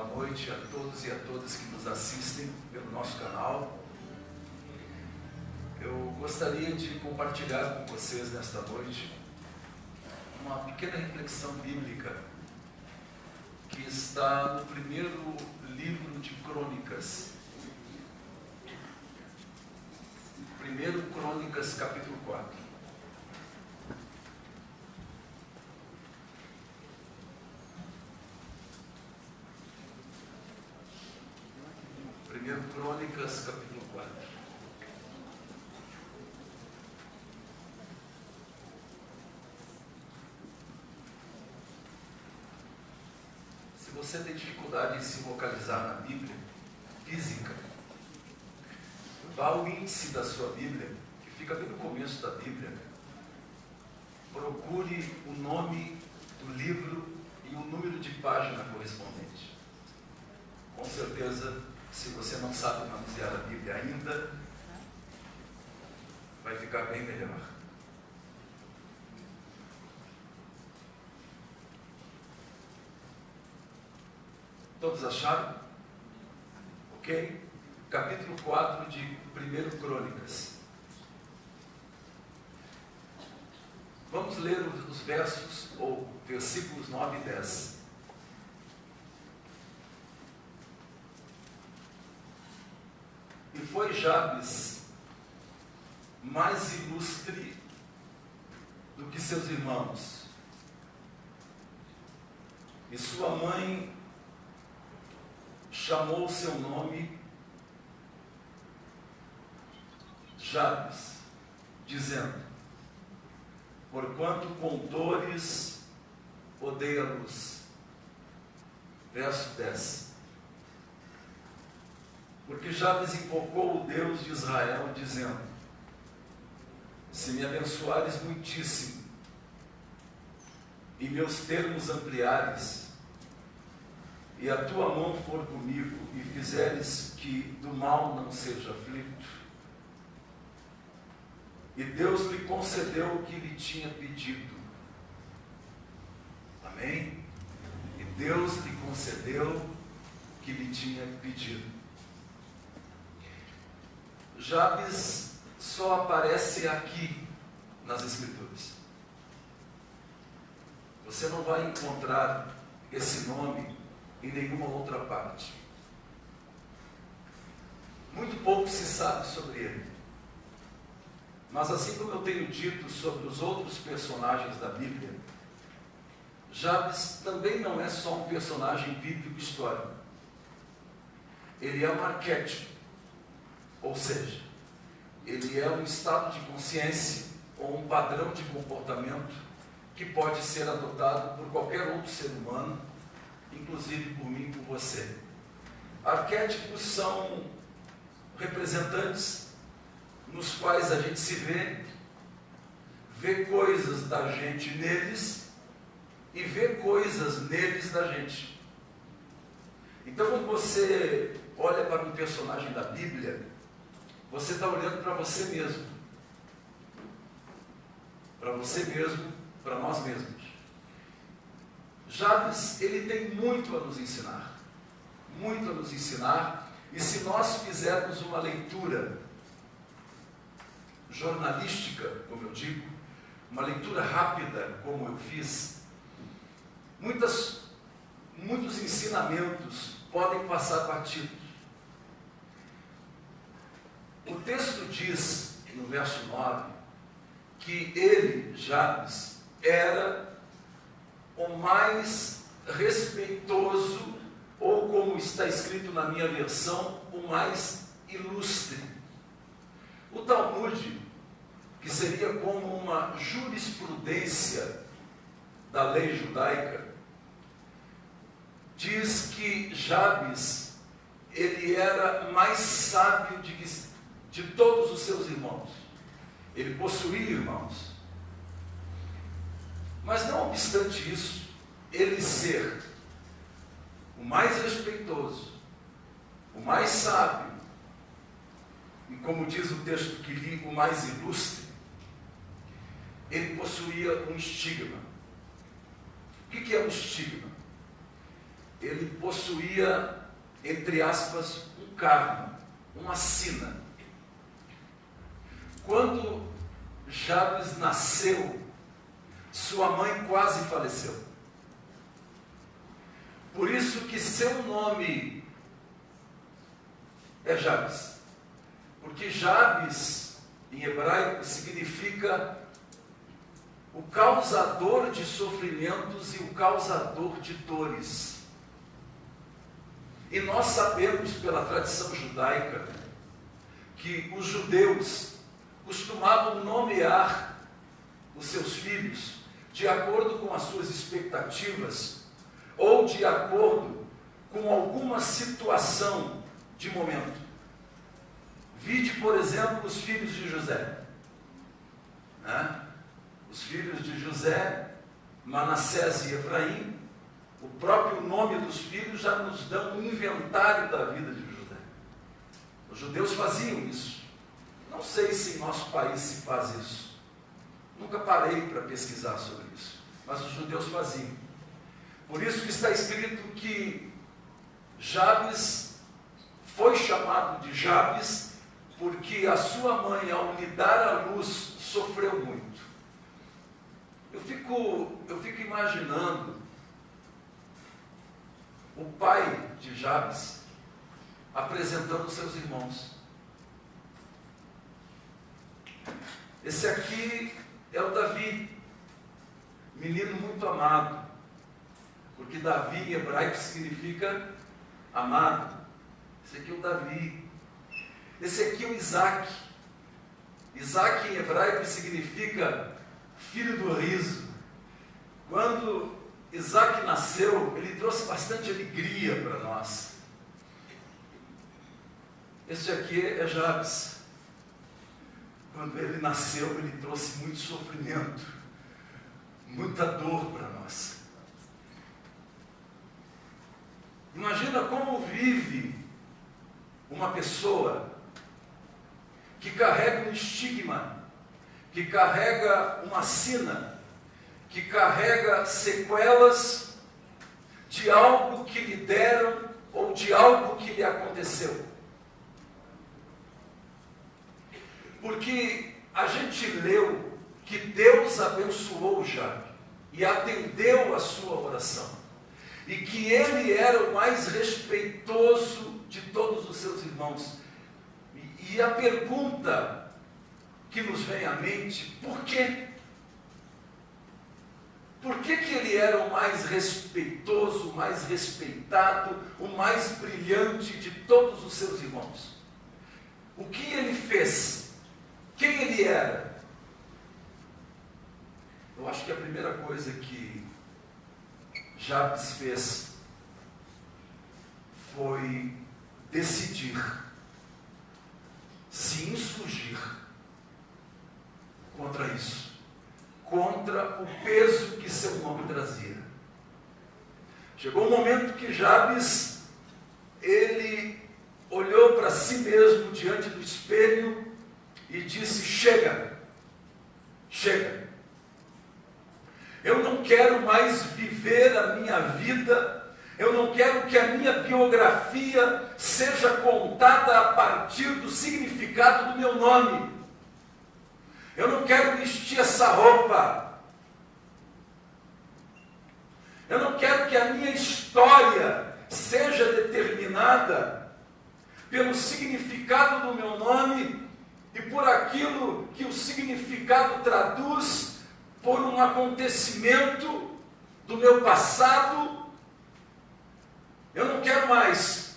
boa noite a todos e a todas que nos assistem pelo nosso canal. Eu gostaria de compartilhar com vocês nesta noite uma pequena reflexão bíblica que está no primeiro livro de Crônicas. 1 Crônicas, capítulo 4. Crônicas, capítulo 4. Se você tem dificuldade em se localizar na Bíblia física, vá ao índice da sua Bíblia, que fica bem no começo da Bíblia. Procure o nome do livro e o número de página correspondente. Com certeza, se você não sabe manusear a Bíblia ainda, vai ficar bem melhor. Todos acharam? Ok? Capítulo 4 de 1 Crônicas. Vamos ler os versos, ou versículos 9 e 10. E foi Jabes mais ilustre do que seus irmãos, e sua mãe chamou seu nome Jabes, dizendo: porquanto com dores odeia a luz. Verso 10. Porque Jabes invocou o Deus de Israel, dizendo: se me abençoares muitíssimo, e meus termos ampliares, e a tua mão for comigo, e fizeres que do mal não seja aflito. E Deus lhe concedeu o que lhe tinha pedido. Amém? E Deus lhe concedeu o que lhe tinha pedido. Jabes só aparece aqui nas Escrituras. Você não vai encontrar esse nome em nenhuma outra parte. Muito pouco se sabe sobre ele. Mas assim como eu tenho dito sobre os outros personagens da Bíblia, Jabes também não é só um personagem bíblico histórico. Ele é um arquétipo. Ou seja, ele é um estado de consciência ou um padrão de comportamento que pode ser adotado por qualquer outro ser humano, inclusive por mim e por você. Arquétipos são representantes nos quais a gente se vê coisas da gente neles e vê coisas neles da gente. Então, quando você olha para um personagem da Bíblia, você está olhando para você mesmo. Para você mesmo, para nós mesmos. Jabes, ele tem muito a nos ensinar. Muito a nos ensinar. E se nós fizermos uma leitura jornalística, como eu digo, uma leitura rápida, como eu fiz, muitos ensinamentos podem passar batidos. O texto diz, no verso 9, que ele, Jabes, era o mais respeitoso, ou como está escrito na minha versão, o mais ilustre. O Talmud, que seria como uma jurisprudência da lei judaica, diz que Jabes, ele era mais sábio de todos os seus irmãos. Ele possuía irmãos. Mas não obstante isso, ele ser o mais respeitoso, o mais sábio, e como diz o texto que li, o mais ilustre, ele possuía um estigma. O que é um estigma? ele possuía, entre aspas, um carro, uma sina. Quando Jabes nasceu, sua mãe quase faleceu. Por isso que seu nome é Jabes. Porque Jabes, em hebraico, significa o causador de sofrimentos e o causador de dores. E nós sabemos pela tradição judaica que os judeus costumavam nomear os seus filhos de acordo com as suas expectativas ou de acordo com alguma situação de momento. Vide, por exemplo, os filhos de José. Os filhos de José, Manassés e Efraim, o próprio nome dos filhos já nos dá um inventário da vida de José. Os judeus faziam isso. Não sei se em nosso país se faz isso. Nunca parei para pesquisar sobre isso. Mas os judeus faziam. Por isso que está escrito que Jabes foi chamado de Jabes, porque a sua mãe, ao lhe dar à luz, sofreu muito. Eu fico imaginando o pai de Jabes apresentando seus irmãos. Esse aqui é o Davi, menino muito amado, porque Davi em hebraico significa amado. Esse aqui é o Davi. Esse aqui é o Isaac. Isaac em hebraico significa filho do riso. Quando Isaac nasceu, ele trouxe bastante alegria para nós. Este aqui é Jabes. Quando ele nasceu, ele trouxe muito sofrimento, muita dor para nós. Imagina como vive uma pessoa que carrega um estigma, que carrega uma sina, que carrega sequelas de algo que lhe deram ou de algo que lhe aconteceu. Porque a gente leu que Deus abençoou Jabe e atendeu a sua oração, e que ele era o mais respeitoso de todos os seus irmãos. E a pergunta que nos vem à mente, por quê? Por que ele era o mais respeitoso, o mais respeitado, o mais brilhante de todos os seus irmãos? O que ele fez? Quem ele era? Eu acho que a primeira coisa que Jabes fez foi decidir se insurgir contra isso, contra o peso que seu nome trazia. Chegou um momento que Jabes, ele olhou para si mesmo diante do espelho e disse: chega, chega. Eu não quero mais viver a minha vida, eu não quero que a minha biografia seja contada a partir do significado do meu nome. Eu não quero vestir essa roupa. Eu não quero que a minha história seja determinada pelo significado do meu nome e por aquilo que o significado traduz por um acontecimento do meu passado. Eu não quero mais.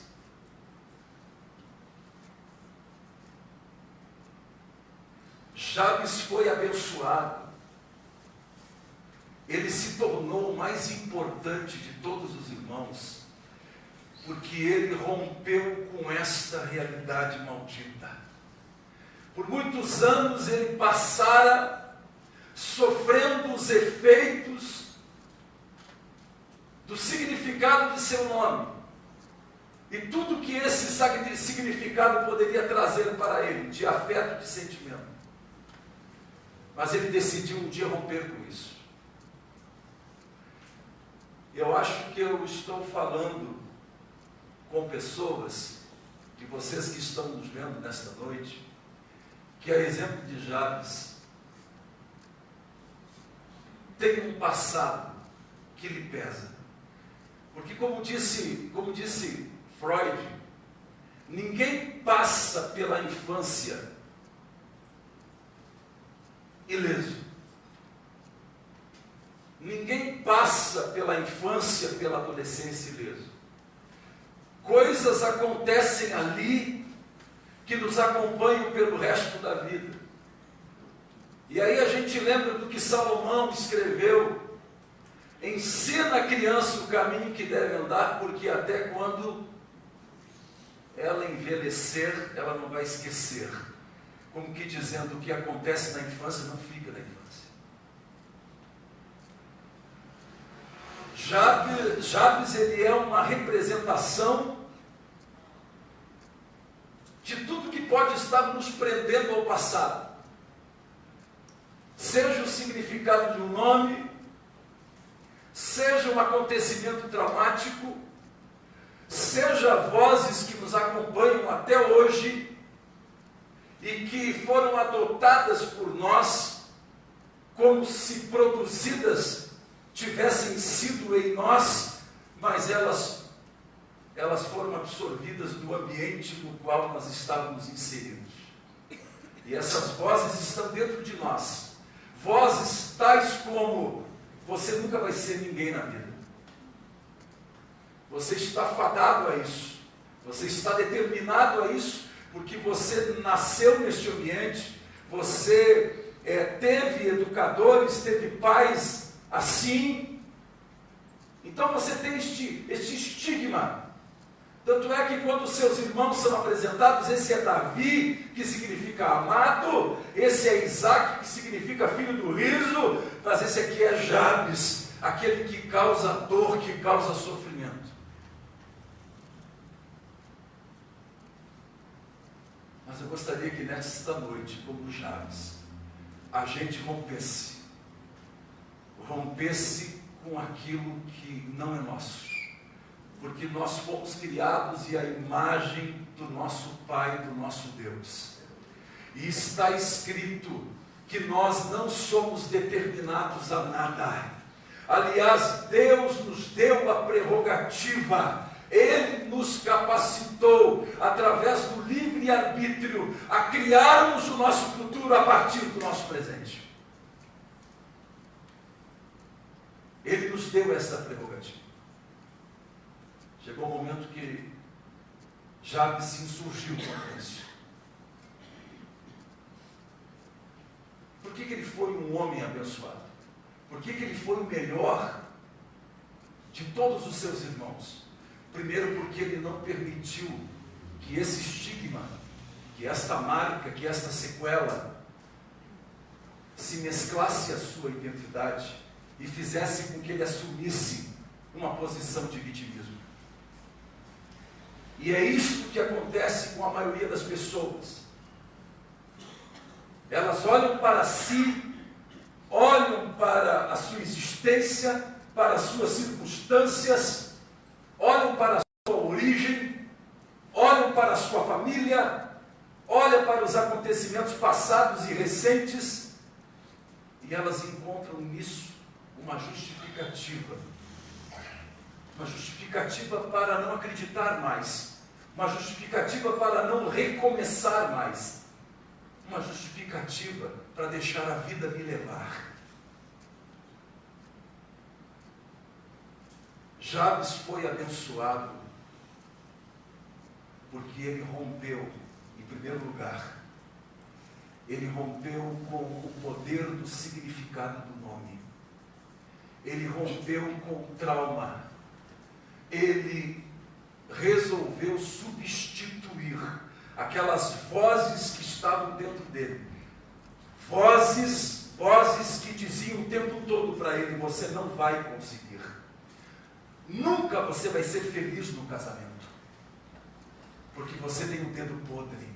Jabes foi abençoado. Ele se tornou o mais importante de todos os irmãos, porque ele rompeu com esta realidade maldita. Por muitos anos ele passara sofrendo os efeitos do significado de seu nome e tudo que esse significado poderia trazer para ele, de afeto, de sentimento. Mas ele decidiu um dia romper com isso. Eu acho que eu estou falando com pessoas, e vocês que estão nos vendo nesta noite, que a exemplo de Jabes, tem um passado que lhe pesa. Porque como disse Freud, ninguém passa pela infância ileso. Ninguém passa pela infância, pela adolescência ileso. Coisas acontecem ali que nos acompanham pelo resto da vida. E aí a gente lembra do que Salomão escreveu: ensina a criança o caminho que deve andar, porque até quando ela envelhecer, ela não vai esquecer. Como que dizendo, o que acontece na infância não fica na infância. Jabes, ele é uma representação de tudo que pode estar nos prendendo ao passado. Seja o significado de um nome, seja um acontecimento traumático, seja vozes que nos acompanham até hoje e que foram adotadas por nós como se produzidas tivessem sido em nós, mas elas foram absorvidas do ambiente no qual nós estávamos inseridos. E essas vozes estão dentro de nós. Vozes tais como: você nunca vai ser ninguém na vida. Você está fadado a isso. Você está determinado a isso, porque você nasceu neste ambiente, você teve educadores, teve pais assim. Então você tem este estigma. Tanto é que quando seus irmãos são apresentados, esse é Davi, que significa amado, esse é Isaac, que significa filho do riso, mas esse aqui é Jabes, aquele que causa dor, que causa sofrimento. Mas eu gostaria que nesta noite, como Jabes, a gente rompesse com aquilo que não é nosso. Porque nós fomos criados e a imagem do nosso Pai, do nosso Deus. E está escrito que nós não somos determinados a nada. Aliás, Deus nos deu a prerrogativa, Ele nos capacitou, através do livre-arbítrio, a criarmos o nosso futuro a partir do nosso presente. Ele nos deu essa prerrogativa. Chegou o momento que Jabes se insurgiu contra isso. Por que ele foi um homem abençoado? Por que ele foi o melhor de todos os seus irmãos? Primeiro, porque ele não permitiu que esse estigma, que esta marca, que esta sequela se mesclasse à sua identidade e fizesse com que ele assumisse uma posição de vitimismo. E é isso que acontece com a maioria das pessoas. Elas olham para si, olham para a sua existência, para as suas circunstâncias, olham para a sua origem, olham para a sua família, olham para os acontecimentos passados e recentes, e elas encontram nisso uma justificativa. Uma justificativa para não acreditar mais. Uma justificativa para não recomeçar mais. Uma justificativa para deixar a vida me levar. Jabes foi abençoado porque ele rompeu, em primeiro lugar, ele rompeu com o poder do significado do nome. Ele rompeu com o trauma. Ele resolveu substituir aquelas vozes que estavam dentro dele. Vozes que diziam o tempo todo para ele: você não vai conseguir. Nunca você vai ser feliz no casamento, porque você tem um dedo podre.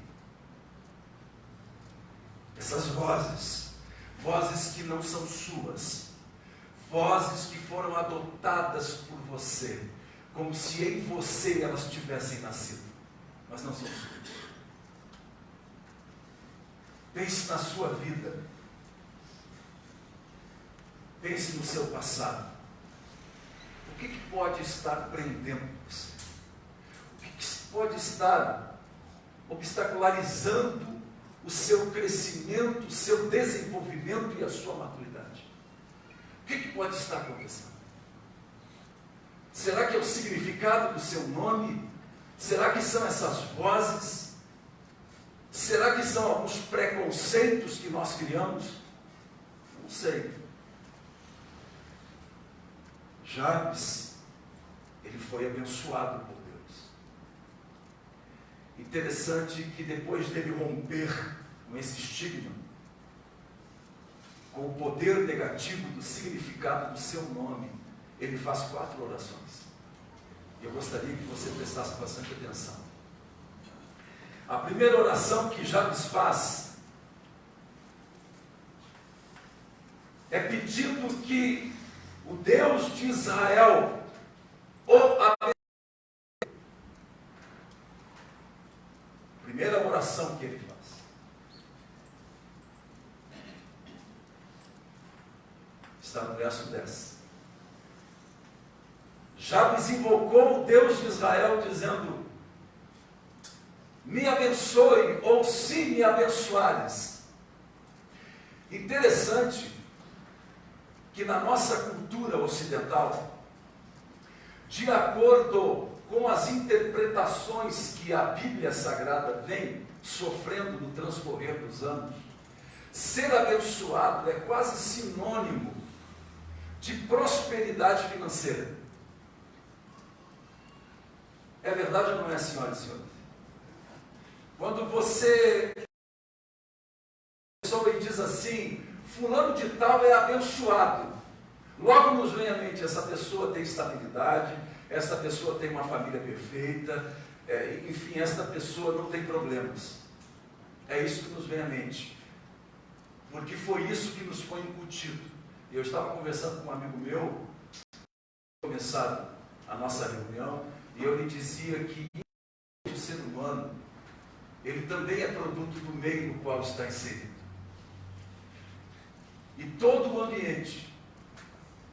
Essas vozes que não são suas, vozes que foram adotadas por você, como se em você elas tivessem nascido, mas não são suas. Pense na sua vida. Pense no seu passado. O que pode estar prendendo você? O que pode estar obstacularizando o seu crescimento, o seu desenvolvimento e a sua maturidade? O que pode estar acontecendo? Será que é o significado do seu nome? Será que são essas vozes? Será que são alguns preconceitos que nós criamos? Não sei. Jabes, ele foi abençoado por Deus. Interessante que depois dele romper com esse estigma, com o poder negativo do significado do seu nome, ele faz 4 orações. Eu gostaria que você prestasse bastante atenção. A primeira oração que Jabes faz é pedindo que o Deus de Israel o abençoe. Primeira oração que ele faz. Está no verso 10. Jabes invocou o Deus de Israel dizendo: me abençoe, ou se me abençoares. Interessante que na nossa cultura ocidental, de acordo com as interpretações que a Bíblia Sagrada vem sofrendo no transcorrer dos anos, ser abençoado é quase sinônimo de prosperidade financeira. É verdade ou não é, senhoras e senhores? Quando você e diz assim: fulano de tal é abençoado, logo nos vem à mente, essa pessoa tem estabilidade, essa pessoa tem uma família perfeita, enfim, esta pessoa não tem problemas. É isso que nos vem à mente, porque foi isso que nos foi incutido. Eu estava conversando com um amigo meu, começado a nossa reunião, e eu lhe dizia que o ser humano, ele também é produto do meio no qual está inserido. E todo o ambiente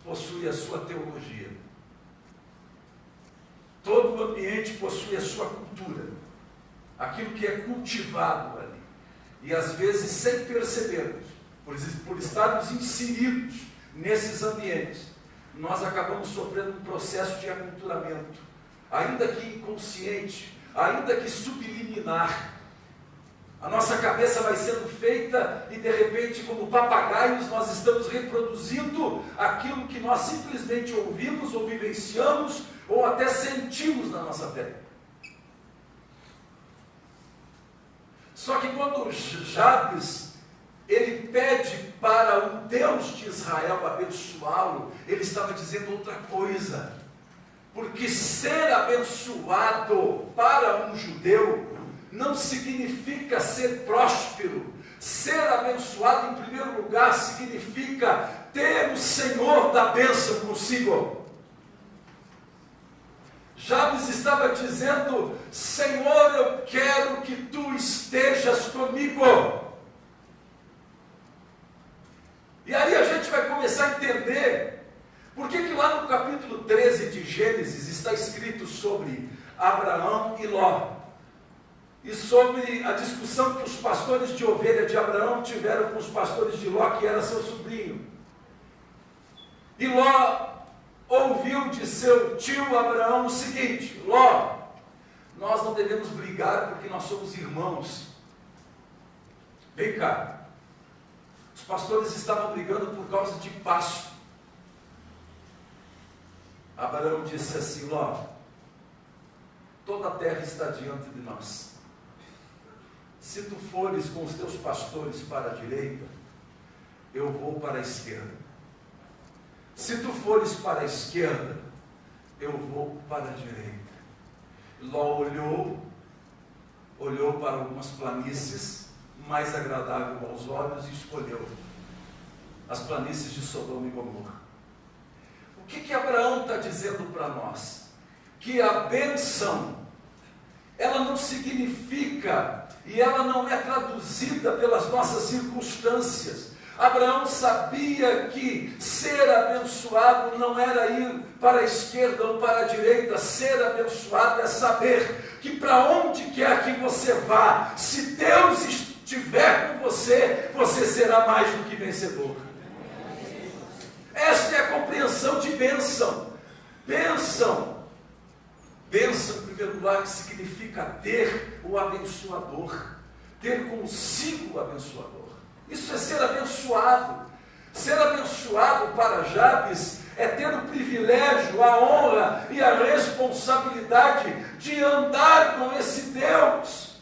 possui a sua teologia. Todo o ambiente possui a sua cultura. Aquilo que é cultivado ali. E às vezes, sem percebermos, por estarmos inseridos nesses ambientes, nós acabamos sofrendo um processo de aculturamento, ainda que inconsciente, ainda que subliminar. A nossa cabeça vai sendo feita e de repente, como papagaios, nós estamos reproduzindo aquilo que nós simplesmente ouvimos ou vivenciamos ou até sentimos na nossa pele. Só que quando Jabes, ele pede para o Deus de Israel abençoá-lo, ele estava dizendo outra coisa. Porque ser abençoado para um judeu não significa ser próspero. Ser abençoado, em primeiro lugar, significa ter o Senhor da bênção consigo. Jabes estava dizendo: Senhor, eu quero que tu estejas comigo. E aí a gente vai começar a entender por que lá no capítulo 13 de Gênesis está escrito sobre Abraão e Ló. E sobre a discussão que os pastores de ovelha de Abraão tiveram com os pastores de Ló, que era seu sobrinho. E Ló ouviu de seu tio Abraão o seguinte: Ló, nós não devemos brigar porque nós somos irmãos. Vem cá. Os pastores estavam brigando por causa de pasto. Abraão disse assim: Ló, toda a terra está diante de nós. Se tu fores com os teus pastores para a direita, eu vou para a esquerda. Se tu fores para a esquerda, eu vou para a direita. Ló olhou para algumas planícies mais agradáveis aos olhos e escolheu as planícies de Sodoma e Gomorra. O que Abraão está dizendo para nós? Que a bênção, ela não significa, e ela não é traduzida pelas nossas circunstâncias. Abraão sabia que ser abençoado não era ir para a esquerda ou para a direita. Ser abençoado é saber que para onde quer que você vá, se Deus estiver com você, você será mais do que vencedor. Esta é a compreensão de bênção. Bênção, em primeiro lugar, significa ter o abençoador, ter consigo o abençoador. Isso é ser abençoado. Ser abençoado para Jabes é ter o privilégio, a honra e a responsabilidade de andar com esse Deus.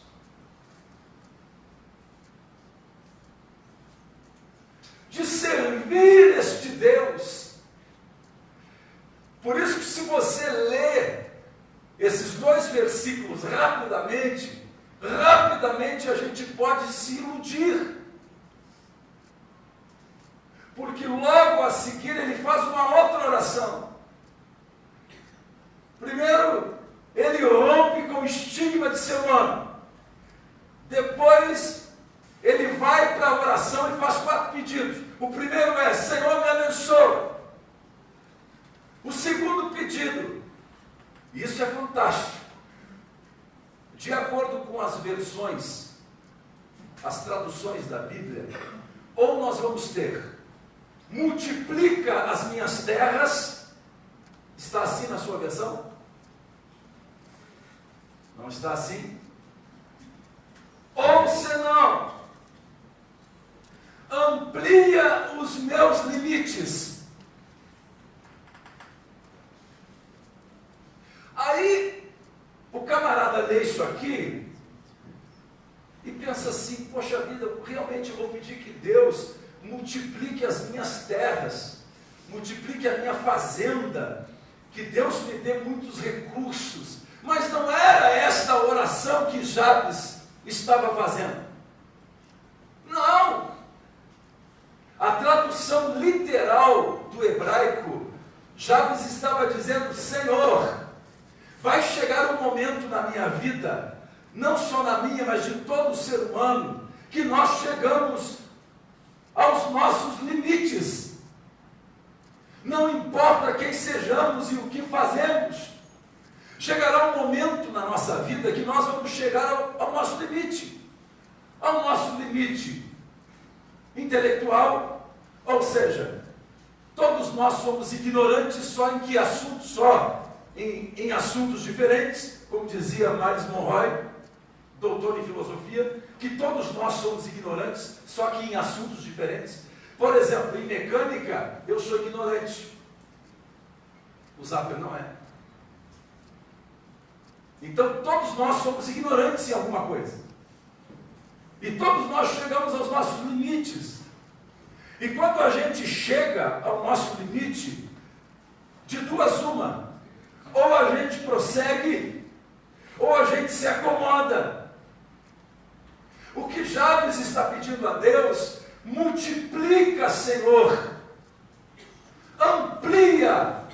De servir este Deus. Por isso que, se você ler esses dois versículos rapidamente a gente pode se iludir. Porque logo a seguir ele faz uma outra oração. Primeiro, ele rompe com o estigma de ser humano. Depois, ele vai para a oração e faz 4 pedidos. O primeiro é: Senhor, me abençoa. O segundo pedido, isso é fantástico. De acordo com as versões, as traduções da Bíblia, ou nós vamos ter: multiplica as minhas terras. Está assim na sua versão? Não está assim? Ou senão, amplia os meus limites. Aí, o camarada lê isso aqui e pensa assim: poxa vida, realmente eu vou pedir que Deus multiplique as minhas terras, multiplique a minha fazenda, que Deus me dê muitos recursos. Mas não era esta a oração que Jabes estava fazendo. Não! A tradução literal do hebraico, Jabes estava dizendo: Senhor, vai chegar um momento na minha vida, não só na minha, mas de todo ser humano, que nós chegamos aos nossos limites. Não importa quem sejamos e o que fazemos, chegará um momento na nossa vida que nós vamos chegar ao nosso limite. Ao nosso limite intelectual, ou seja, todos nós somos ignorantes só em que assuntos? Só em assuntos diferentes, como dizia Miles Monroe, doutor em filosofia, que todos nós somos ignorantes, só que em assuntos diferentes. Por exemplo, em mecânica, eu sou ignorante. O Zapper não é. Então, todos nós somos ignorantes em alguma coisa. E todos nós chegamos aos nossos limites. E quando a gente chega ao nosso limite, de duas uma: ou a gente prossegue, ou a gente se acomoda. O que Jabes está pedindo a Deus: multiplica, Senhor, amplia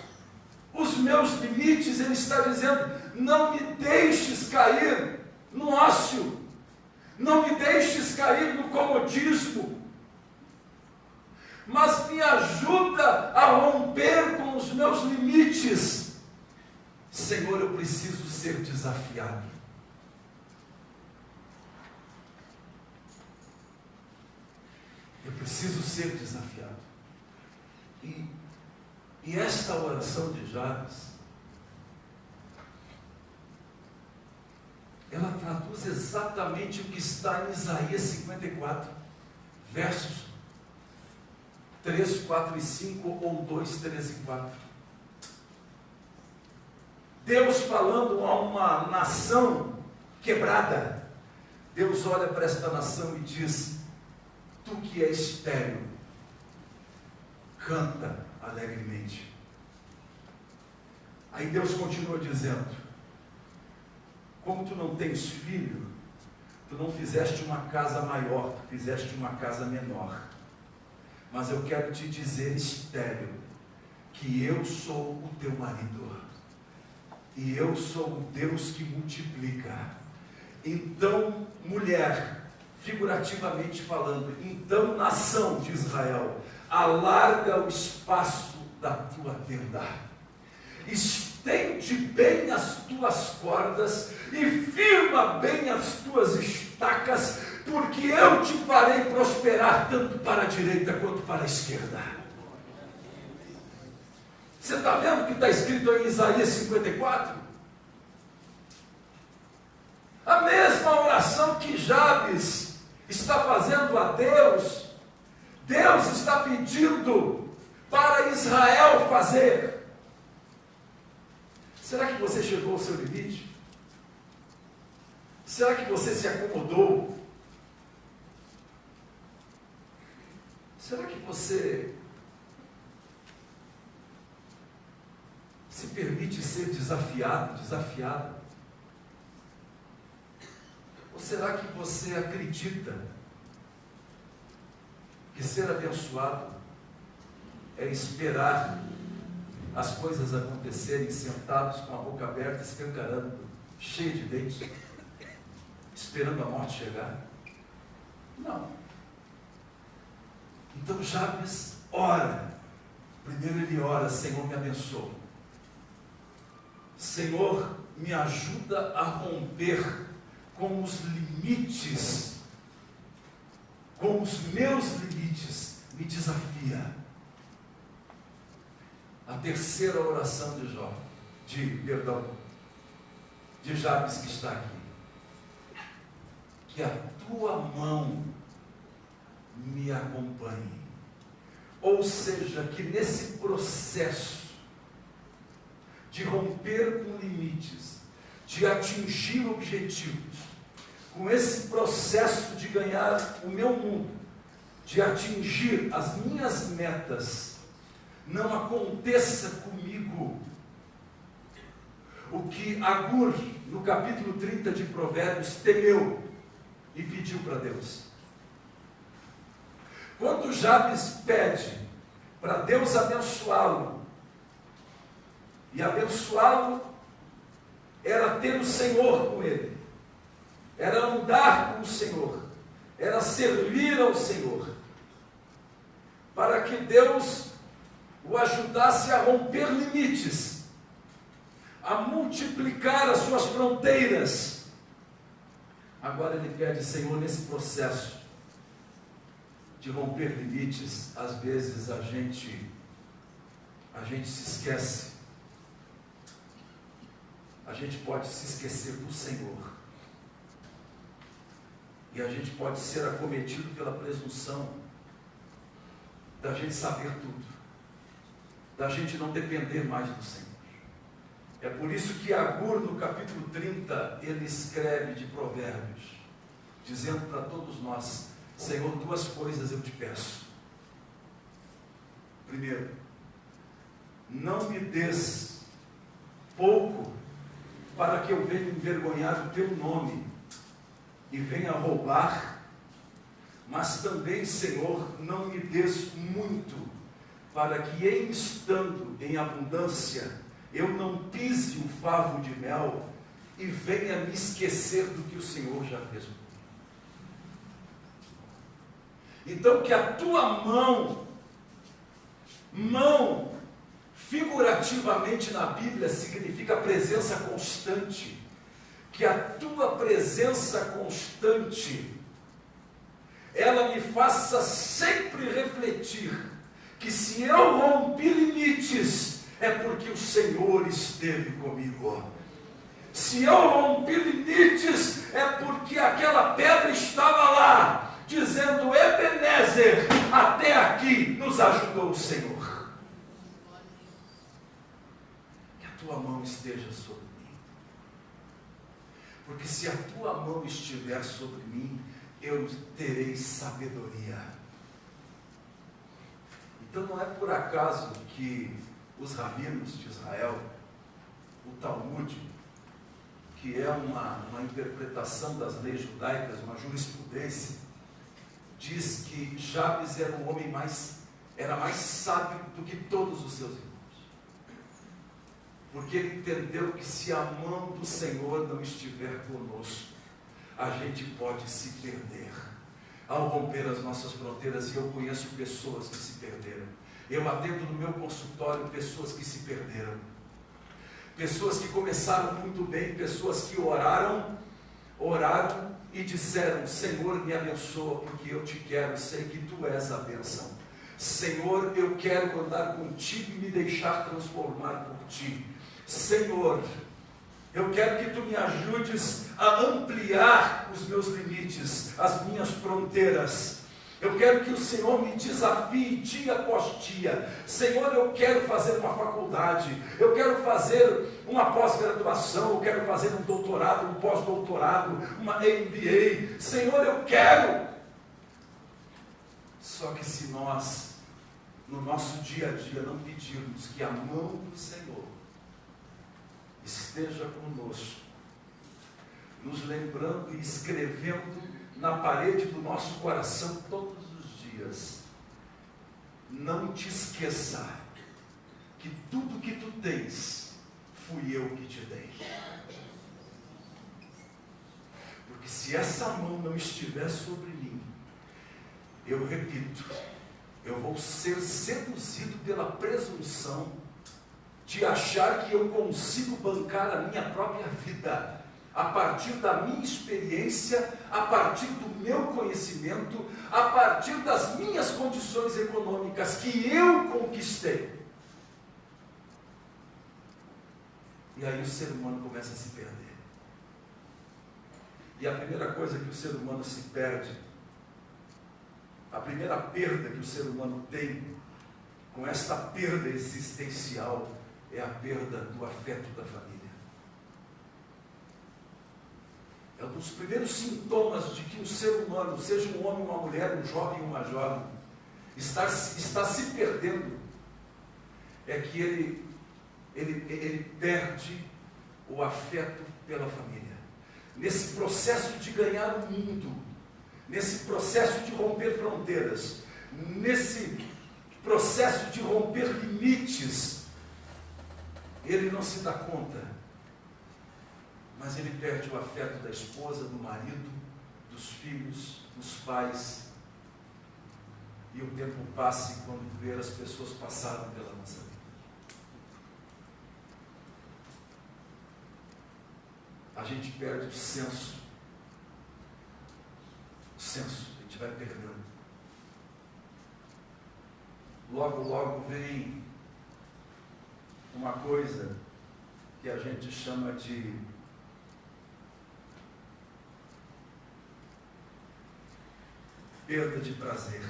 os meus limites. Ele está dizendo: não me deixes cair no ócio, não me deixes cair no comodismo, mas me ajuda a romper com os meus limites. Senhor, eu preciso ser desafiado. Eu preciso ser desafiado. E esta oração de Jabes, ela traduz exatamente o que está em Isaías 54, versos 3, 4 e 5, ou 2, 3 e 4. Deus falando a uma nação quebrada. Deus olha para esta nação e diz: tu que és estéril, canta alegremente. Aí Deus continua dizendo: como tu não tens filho, tu não fizeste uma casa maior, tu fizeste uma casa menor. Mas eu quero te dizer, estéril, que eu sou o teu marido, e eu sou o Deus que multiplica. Então, mulher, figurativamente falando, então, nação de Israel, alarga o espaço da tua tenda, estende bem as tuas cordas e firma bem as tuas estacas, porque eu te farei prosperar tanto para a direita quanto para a esquerda. Você está vendo o que está escrito em Isaías 54? A mesma oração que Jabes está fazendo a Deus, Deus está pedindo para Israel fazer. Será que você chegou ao seu limite? Será que você se acomodou? Será que você se permite ser desafiado, desafiada? Ou será que você acredita que ser abençoado é esperar as coisas acontecerem sentados com a boca aberta, escancarando, cheio de dentes, esperando a morte chegar? Não. Então Jabes ora. Primeiro ele ora: Senhor, me abençoa. Senhor, me ajuda a romper com os limites, com os meus limites, me desafia. A terceira oração de Jabes que está aqui: que a tua mão me acompanhe. Ou seja, que nesse processo de romper com limites, de atingir objetivos, com esse processo de ganhar o meu mundo, de atingir as minhas metas, não aconteça comigo o que Agur, no capítulo 30 de Provérbios, temeu e pediu para Deus. Quando Jabes pede para Deus abençoá-lo, e abençoá-lo era ter o Senhor com ele, era andar com o Senhor, era servir ao Senhor, para que Deus o ajudasse a romper limites, a multiplicar as suas fronteiras. Agora ele pede: Senhor, nesse processo de romper limites, às vezes a gente se esquece. A gente pode se esquecer do Senhor. E a gente pode ser acometido pela presunção da gente saber tudo, da gente não depender mais do Senhor. É por isso que Agur, no capítulo 30, ele escreve de Provérbios, dizendo para todos nós: Senhor, duas coisas eu te peço. Primeiro, não me des pouco para que eu venha envergonhar o teu nome e venha roubar, mas também, Senhor, não me des muito, para que em estando em abundância, eu não pise o favo de mel e venha me esquecer do que o Senhor já fez por mim. Então, que a tua mão, figurativamente na Bíblia, significa presença constante, que a tua presença constante, ela me faça sempre refletir, que se eu rompi limites, é porque o Senhor esteve comigo. Se eu rompi limites, é porque aquela pedra estava lá, dizendo: Ebenezer, até aqui nos ajudou o Senhor. Que a tua mão esteja sobre mim, porque se a tua mão estiver sobre mim, eu terei sabedoria. Então não é por acaso que os rabinos de Israel, o Talmud, que é uma interpretação das leis judaicas, uma jurisprudência, diz que Jabes era o homem era mais sábio do que todos os seus irmãos. porque ele entendeu que se a mão do Senhor não estiver conosco, a gente pode se perder. Ao romper as nossas fronteiras, e eu conheço pessoas que se perderam. Eu atendo no meu consultório pessoas que se perderam. Pessoas que começaram muito bem, pessoas que oraram e disseram: Senhor, me abençoa, porque eu te quero, sei que tu és a bênção. Senhor, eu quero andar contigo e me deixar transformar por ti. Senhor, eu quero que tu me ajudes a ampliar os meus limites, as minhas fronteiras. Eu quero que o Senhor me desafie dia após dia. Senhor, eu quero fazer uma faculdade, eu quero fazer uma pós-graduação, eu quero fazer um doutorado, um pós-doutorado, uma MBA. Senhor, eu quero. Só que se nós, no nosso dia a dia, não pedirmos que a mão do Senhor esteja conosco, nos lembrando e escrevendo na parede do nosso coração todos os dias: não te esqueça que tudo que tu tens, fui eu que te dei. Porque se essa mão não estiver sobre mim, eu repito, eu vou ser seduzido pela presunção de achar que eu consigo bancar a minha própria vida, a partir da minha experiência, a partir do meu conhecimento, a partir das minhas condições econômicas que eu conquistei. E aí o ser humano começa a se perder. E a primeira coisa que o ser humano se perde, a primeira perda que o ser humano tem com esta perda existencial, é a perda do afeto da família. É um dos primeiros sintomas de que um ser humano, seja um homem, uma mulher, um jovem, uma jovem, está se perdendo, é que ele perde o afeto pela família. Nesse processo de ganhar o mundo, nesse processo de romper fronteiras, nesse processo de romper limites, ele não se dá conta, mas ele perde o afeto da esposa, do marido, dos filhos, dos pais. E o tempo passa, e quando ver, as pessoas passaram pela nossa vida. A gente perde o senso. O senso, a gente vai perdendo. Logo, logo vem uma coisa que a gente chama de perda de prazer.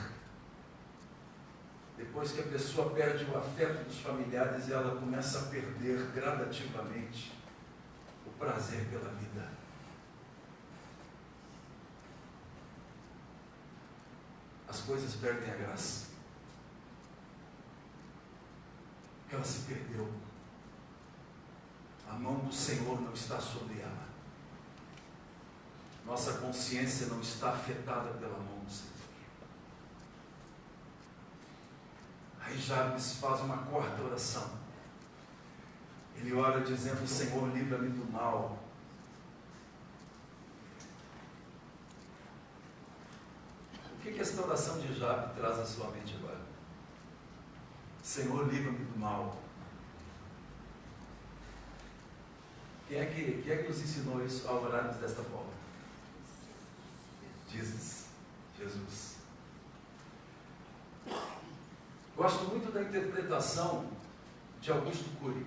Depois que a pessoa perde o afeto dos familiares, ela começa a perder gradativamente o prazer pela vida. As coisas perdem a graça. Porque ela se perdeu. A mão do Senhor não está sobre ela. Nossa consciência não está afetada pela mão do Senhor. Aí Jabes faz uma quarta oração. Ele ora dizendo: Senhor, livra-me do mal. O que esta oração de Jabes traz à sua mente agora? Senhor, livra-me do mal. Quem é que nos ensinou isso a orarmos desta forma? Jesus. Gosto muito da interpretação de Augusto Cury,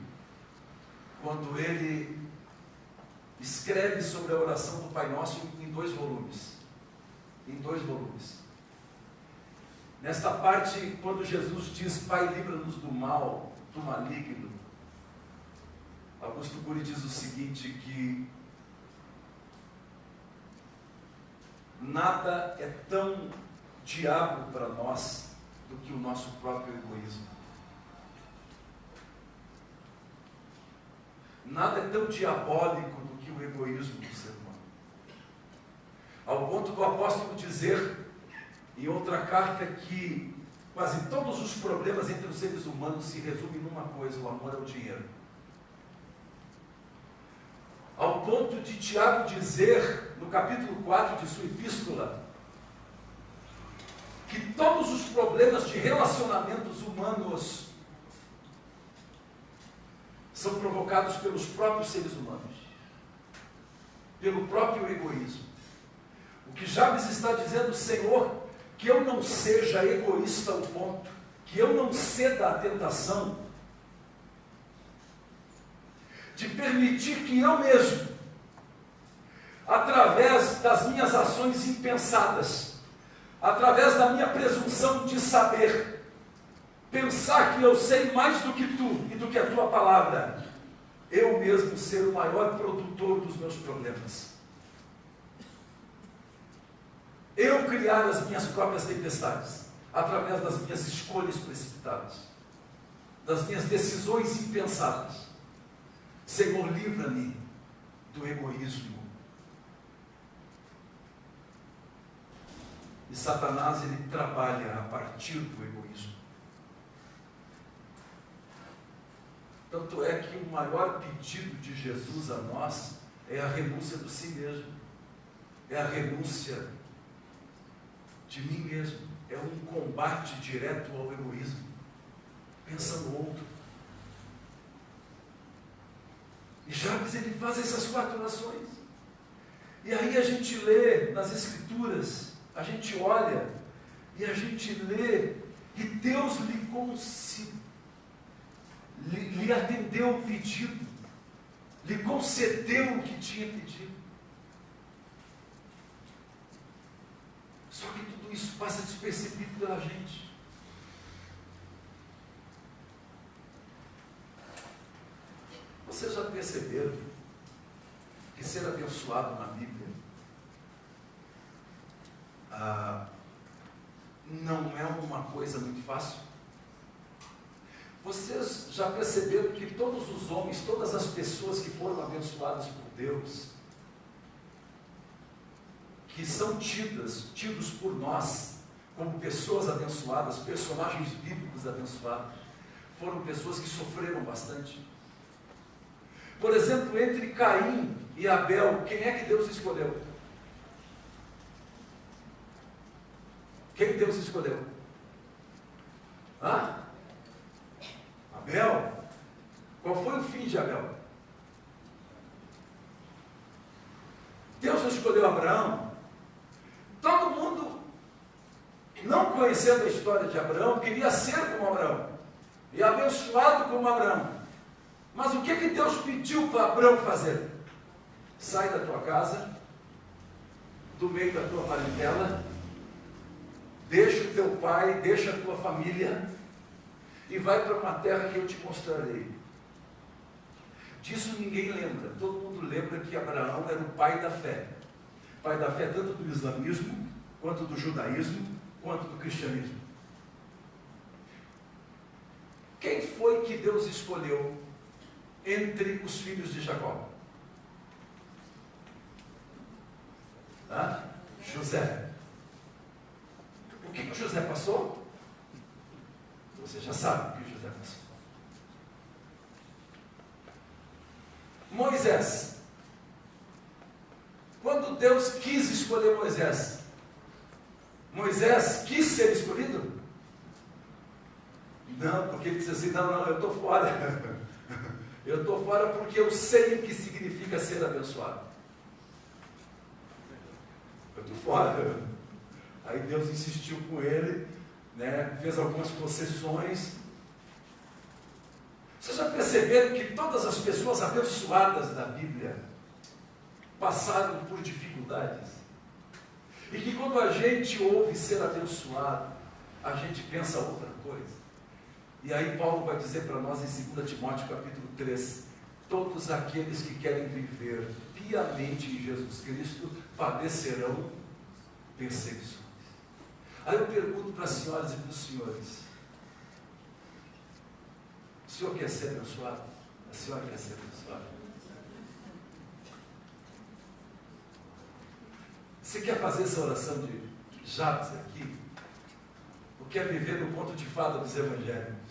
quando ele escreve sobre a oração do Pai Nosso em 2 volumes. Em 2 volumes. Nesta parte, quando Jesus diz: Pai, livra-nos do mal, do maligno, Augusto Cury diz o seguinte, que nada é tão diabo para nós do que o nosso próprio egoísmo. Nada é tão diabólico do que o egoísmo do ser humano. Ao ponto do apóstolo dizer em outra carta que quase todos os problemas entre os seres humanos se resumem numa coisa: o amor ao dinheiro. ao ponto de Tiago dizer, no capítulo 4 de sua epístola, que todos os problemas de relacionamentos humanos são provocados pelos próprios seres humanos, pelo próprio egoísmo. O que Jabes está dizendo: Senhor, que eu não seja egoísta ao ponto, que eu não ceda à tentação de permitir que eu mesmo, através das minhas ações impensadas, através da minha presunção de saber, pensar que eu sei mais do que tu e do que a tua palavra, eu mesmo ser o maior produtor dos meus problemas. Eu criar as minhas próprias tempestades, através das minhas escolhas precipitadas, das minhas decisões impensadas. Senhor, livra-me do egoísmo. E Satanás, ele trabalha a partir do egoísmo. Tanto é que o maior pedido de Jesus a nós é a renúncia do si mesmo. É a renúncia de mim mesmo. É um combate direto ao egoísmo. Pensa no outro. E Jabes, ele faz essas 4 orações. E aí a gente lê nas Escrituras, a gente olha e a gente lê, e Deus lhe atendeu o pedido, lhe concedeu o que tinha pedido. Só que tudo isso passa despercebido pela gente. Vocês já perceberam que ser abençoado na Bíblia não é uma coisa muito fácil? Vocês já perceberam que todos os homens, todas as pessoas que foram abençoadas por Deus, que são tidos por nós como pessoas abençoadas, personagens bíblicos abençoados, foram pessoas que sofreram bastante? Por exemplo, entre Caim e Abel, quem é que Deus escolheu? Quem Deus escolheu? Abel? Qual foi o fim de Abel? Deus não escolheu Abraão? Todo mundo, não conhecendo a história de Abraão, queria ser como Abraão, e abençoado como Abraão. Mas o que Deus pediu para Abraão fazer? Sai da tua casa, do meio da tua parentela, deixa o teu pai, deixa a tua família, e vai para uma terra que eu te mostrarei. Disso ninguém lembra. Todo mundo lembra que Abraão era o pai da fé. Pai da fé tanto do islamismo, quanto do judaísmo, quanto do cristianismo. Quem foi que Deus escolheu entre os filhos de Jacó? José. O que José passou? Você já sabe o que José passou. Moisés. Quando Deus quis escolher Moisés, Moisés quis ser escolhido? Não, porque ele disse assim: não, eu estou fora. Eu estou fora porque eu sei o que significa ser abençoado. Eu estou fora. Aí Deus insistiu com ele, fez algumas concessões. Vocês já perceberam que todas as pessoas abençoadas da Bíblia passaram por dificuldades? E que quando a gente ouve ser abençoado, a gente pensa outra coisa. E aí Paulo vai dizer para nós em 2 Timóteo capítulo 3, todos aqueles que querem viver piamente em Jesus Cristo padecerão perseguições. Aí eu pergunto para as senhoras e para os senhores: o senhor quer ser abençoado? A senhora quer ser abençoada? Você quer fazer essa oração de Jabes aqui? Ou quer viver no conto de fada dos evangelhos?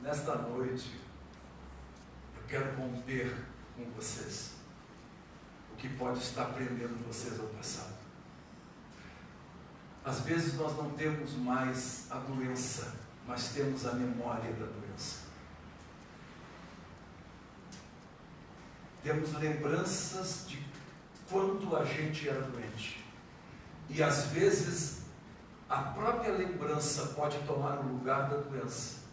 nesta noite, eu quero romper com vocês o que pode estar prendendo vocês ao passado. Às vezes nós não temos mais a doença, mas temos a memória da doença. Temos lembranças de quando a gente era doente. E às vezes a própria lembrança pode tomar o lugar da doença.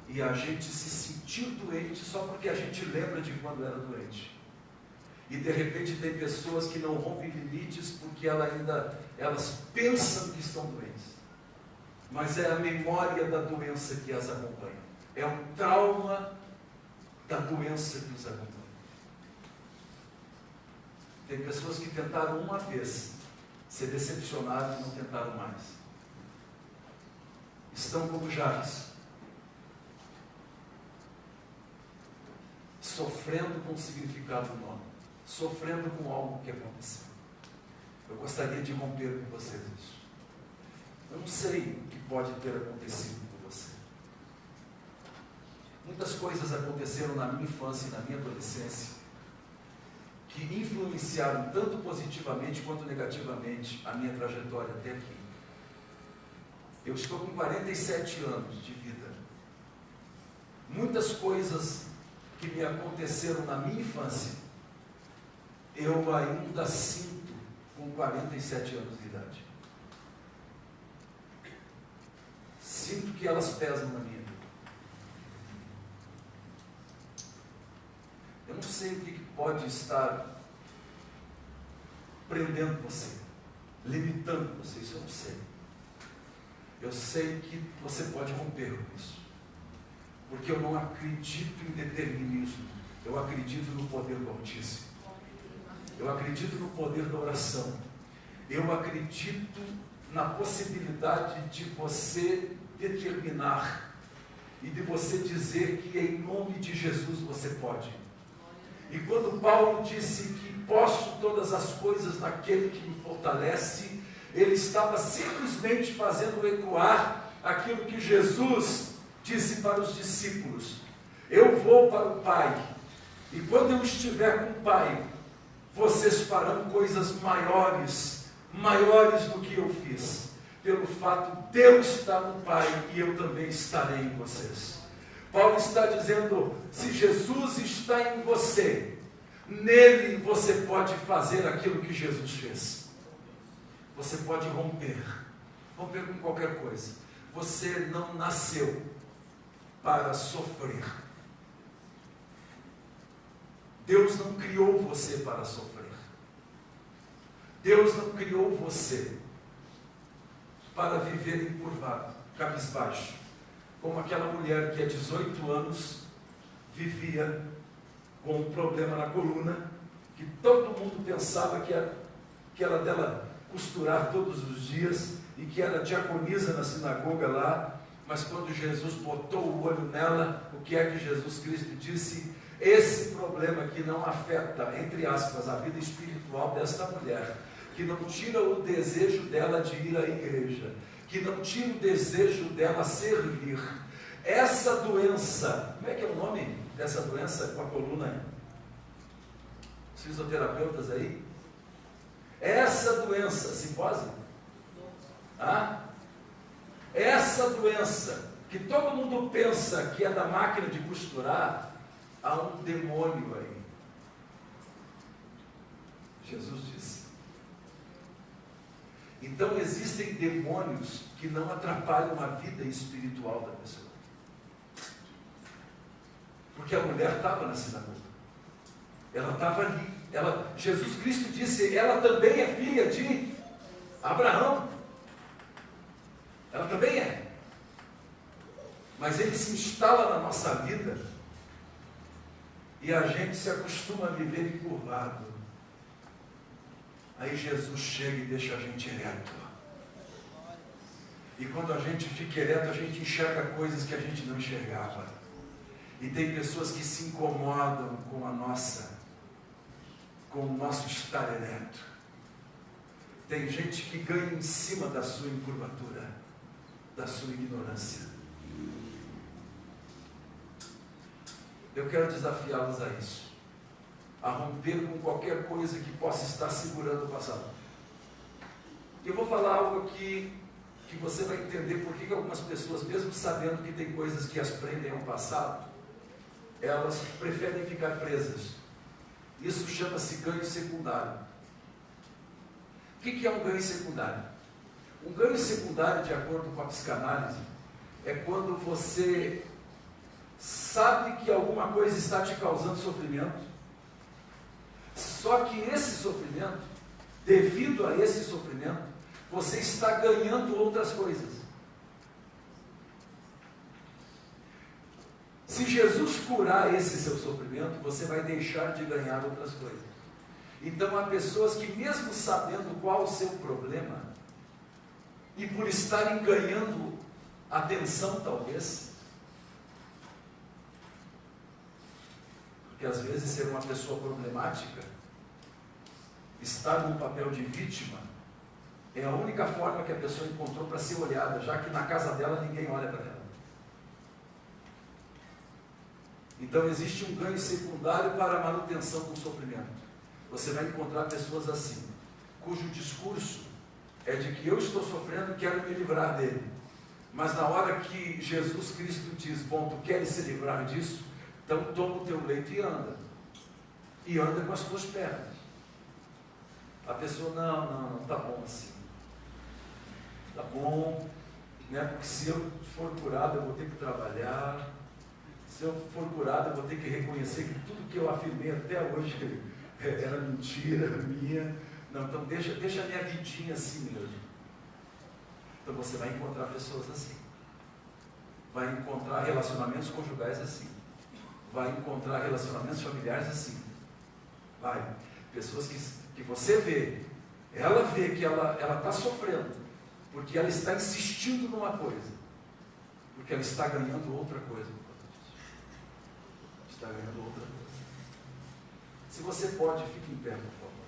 E a gente se sentir doente só porque a gente lembra de quando era doente. E de repente tem pessoas que não rompem limites porque elas pensam que estão doentes. Mas é a memória da doença que as acompanha. É um trauma da doença que os acompanha. Tem pessoas que tentaram uma vez, se decepcionaram e não tentaram mais. Estão como Jabes, sofrendo com o significado do nome, sofrendo com algo que aconteceu. Eu gostaria de romper com vocês isso. Eu não sei o que pode ter acontecido com você. Muitas coisas aconteceram na minha infância e na minha adolescência que influenciaram tanto positivamente quanto negativamente a minha trajetória até aqui. Eu estou com 47 anos de vida. Muitas coisas que me aconteceram na minha infância, eu ainda sinto com 47 anos de idade. Sinto que elas pesam na minha vida. Eu não sei o que pode estar prendendo você, limitando você, isso eu não sei. Eu sei que você pode romper com isso, porque eu não acredito em determinismo, eu acredito no poder do Altíssimo, eu acredito no poder da oração, eu acredito na possibilidade de você determinar e de você dizer que em nome de Jesus você pode. E quando Paulo disse que posso todas as coisas naquele que me fortalece, ele estava simplesmente fazendo ecoar aquilo que Jesus disse para os discípulos: eu vou para o Pai, e quando eu estiver com o Pai, vocês farão coisas maiores do que eu fiz, pelo fato de eu estar no Pai e eu também estarei em vocês. Paulo está dizendo, se Jesus está em você, nele você pode fazer aquilo que Jesus fez. Você pode romper com qualquer coisa. Você não nasceu para sofrer. Deus não criou você para sofrer. Deus não criou você para viver encurvado, cabisbaixo, como aquela mulher que há 18 anos vivia com um problema na coluna, que todo mundo pensava que era dela costurar todos os dias, e que era diaconisa na sinagoga lá, mas quando Jesus botou o olho nela, o que é que Jesus Cristo disse? Esse problema que não afeta, entre aspas, a vida espiritual desta mulher, que não tira o desejo dela de ir à igreja, que não tira o desejo dela servir. Essa doença, como é que é o nome dessa doença com a coluna? Os fisioterapeutas aí? Essa doença, simpose? Essa doença, que todo mundo pensa que é da máquina de costurar, há um demônio aí. Jesus disse. Então existem demônios que não atrapalham a vida espiritual da pessoa. Porque a mulher estava na sinagoga. Ela estava ali. Jesus Cristo disse, ela também é filha de Abraão. Ela também é. Mas ele se instala na nossa vida e a gente se acostuma a viver encurvado. Aí Jesus chega e deixa a gente ereto. E quando a gente fica ereto, a gente enxerga coisas que a gente não enxergava. E tem pessoas que se incomodam com o nosso estar ereto. Tem gente que ganha em cima da sua encurvatura, da sua ignorância. Eu quero desafiá-los a isso, a romper com qualquer coisa que possa estar segurando o passado. Eu vou falar algo aqui que você vai entender por que algumas pessoas, mesmo sabendo que tem coisas que as prendem ao passado, elas preferem ficar presas. Isso chama-se ganho secundário. O que é um ganho secundário? Um ganho secundário, de acordo com a psicanálise, é quando você sabe que alguma coisa está te causando sofrimento, só que esse sofrimento, devido a esse sofrimento, você está ganhando outras coisas. Se Jesus curar esse seu sofrimento, você vai deixar de ganhar outras coisas. Então há pessoas que, mesmo sabendo qual o seu problema, e por estarem ganhando atenção talvez, porque às vezes ser uma pessoa problemática, estar no papel de vítima, é a única forma que a pessoa encontrou para ser olhada, já que na casa dela ninguém olha para ela. Então existe um ganho secundário para a manutenção do sofrimento. Você vai encontrar pessoas assim, cujo discurso é de que eu estou sofrendo e quero me livrar dele. Mas na hora que Jesus Cristo diz, bom, tu queres se livrar disso? Então toma o teu leito e anda. E anda com as tuas pernas. A pessoa, não, tá bom assim. Tá bom, né? Porque se eu for curado eu vou ter que trabalhar. Se eu for curado eu vou ter que reconhecer que tudo que eu afirmei até hoje era mentira minha. Não, então deixa a minha vidinha assim mesmo. Então você vai encontrar pessoas assim. Vai encontrar relacionamentos conjugais assim. Vai encontrar relacionamentos familiares assim. Vai. Pessoas que você vê, ela vê que ela está sofrendo, porque ela está insistindo numa coisa, porque ela está ganhando outra coisa. Está ganhando outra coisa. Se você pode, fique em pé, por favor.